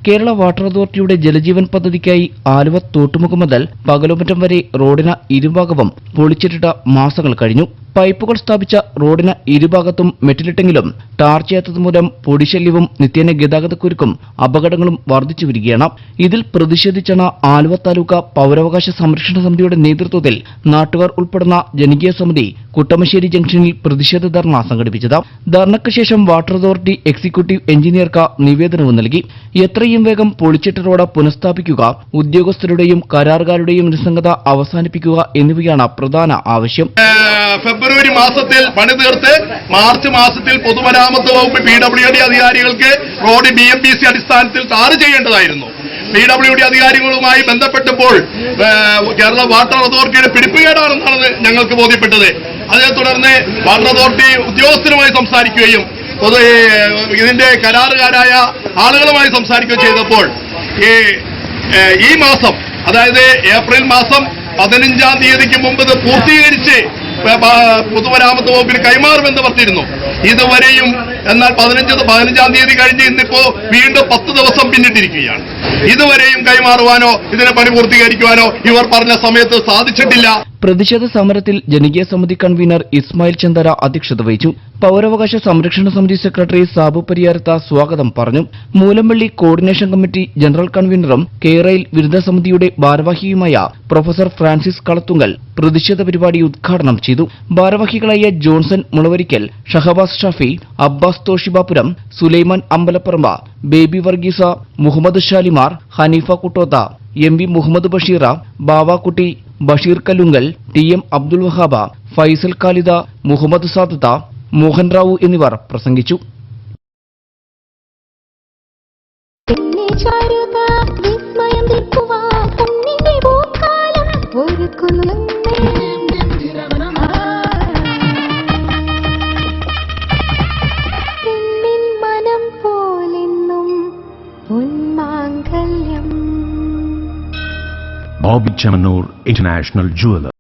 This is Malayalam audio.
കേരള വാട്ടർ അതോറിറ്റിയുടെ ജലജീവൻ പദ്ധതിക്കായി ആലുവ തോട്ടുമുഖം മുതൽ പകലുമറ്റം വരെ റോഡിന് ഇരുഭാഗവും പൊളിച്ചിട്ടിട്ട് മാസങ്ങൾ കഴിഞ്ഞു. പൈപ്പുകൾ സ്ഥാപിച്ച റോഡിന് ഇരുഭാഗത്തും മെറ്റിലിട്ടെങ്കിലും ടാർ ചെയ്യാത്തതുമൂലം പൊടിശല്യവും നിത്യേന ഗതാഗതക്കുരുക്കും അപകടങ്ങളും വർദ്ധിച്ചു വരികയാണ്. ഇതിൽ പ്രതിഷേധിച്ചാണ് ആലുവ താലൂക്ക് പൗരാവകാശ സംരക്ഷണ സമിതിയുടെ നേതൃത്വത്തിൽ നാട്ടുകാർ ഉൾപ്പെടുന്ന ജനകീയ സമിതി കുട്ടമശ്ശേരി ജംഗ്ഷനിൽ പ്രതിഷേധ ധർണ സംഘടിപ്പിച്ചത്. ധർണയ്ക്ക് ശേഷം വാട്ടർ അതോറിറ്റി എക്സിക്യൂട്ടീവ് എഞ്ചിനീയർക്ക് നിവേദനവും നൽകി. എത്രയും വേഗം പൊളിച്ചിട്ട റോഡ് പുനഃസ്ഥാപിക്കുക, ഉദ്യോഗസ്ഥരുടെയും കരാറുകാരുടെയും നിസ്സംഗത അവസാനിപ്പിക്കുക എന്നിവയാണ് പ്രധാന ആവശ്യം. ഫെബ്രുവരി മാസത്തിൽ പണി തീർത്ത് മാർച്ച് മാസത്തിൽ പൊതുമരാമത്ത് വകുപ്പ് PWD അധികാരികൾക്ക് റോഡ് BMPC അടിസ്ഥാനത്തിൽ ടാർ ചെയ്യേണ്ടതായിരുന്നു. PWD അധികാരികളുമായി ബന്ധപ്പെട്ടപ്പോൾ കേരള വാട്ടർ അതോറിറ്റിയുടെ പിടിപ്പുകേടാണെന്നാണ് ഞങ്ങൾക്ക് ബോധ്യപ്പെട്ടത്. അതേ തുടർന്ന് വാട്ടർ അതോറിറ്റി ഉദ്യോഗസ്ഥരുമായി സംസാരിക്കുകയും ഇതിന്റെ കരാറുകാരായ ആളുകളുമായി സംസാരിക്കുകയും ചെയ്തപ്പോൾ ഈ മാസം, അതായത് ഏപ്രിൽ മാസം 15-ാം തീയതിക്ക് മുമ്പ് ഇത് പൂർത്തീകരിച്ച് പൊതുമരാമത്ത് വകുപ്പിന് കൈമാറുമെന്ന് പറഞ്ഞിരുന്നു. ഇതുവരെയും എന്നാൽ 15-ാം തീയതി കഴിഞ്ഞ് ഇന്നിപ്പോ വീണ്ടും 10 ദിവസം പിന്നിട്ടിരിക്കുകയാണ്. ഇതുവരെയും കൈമാറുവാനോ ഇതിനെ പണി പൂർത്തീകരിക്കുവാനോ ഇവർ പറഞ്ഞ സമയത്ത് സാധിച്ചിട്ടില്ല. പ്രതിഷേധ സമരത്തിൽ ജനകീയ സമിതി കൺവീനർ ഇസ്മായിൽ ചന്ദര അധ്യക്ഷത വഹിച്ചു. പൗരാവകാശ സംരക്ഷണ സമിതി സെക്രട്ടറി സാബു പരിയാരത്ത സ്വാഗതം പറഞ്ഞു. മൂലമ്പള്ളി കോർഡിനേഷൻ കമ്മിറ്റി ജനറൽ കൺവീനറും കേരയിൽ വിരുദ്ധ സമിതിയുടെ ഭാരവാഹിയുമായ പ്രൊഫസർ ഫ്രാൻസിസ് കളത്തുങ്കൽ പ്രതിഷേധ പരിപാടി ഉദ്ഘാടനം ചെയ്തു. ഭാരവാഹികളായ ജോൺസൺ മുളവരിക്കൽ, ഷഹബാസ് ഷാഫി, അബ്ബാസ് തോഷിബാപുരം, സുലൈമാൻ അമ്പലപ്പറമ്പ, ബേബി വർഗീസ, മുഹമ്മദ് ഷാലിമാർ, ഹനീഫ കുട്ടോത്ത, MV മുഹമ്മദ് ബഷീറ, ബാവാക്കുട്ടി, ബഷീർ കല്ലുങ്കൽ, TM അബ്ദുൽ വഹാബ, ഫൈസൽ ഖാലിദ, മുഹമ്മദ് സാദത്ത, മോഹൻ റാവു എന്നിവർ പ്രസംഗിച്ചു. Bobby Chamanur International Jeweler.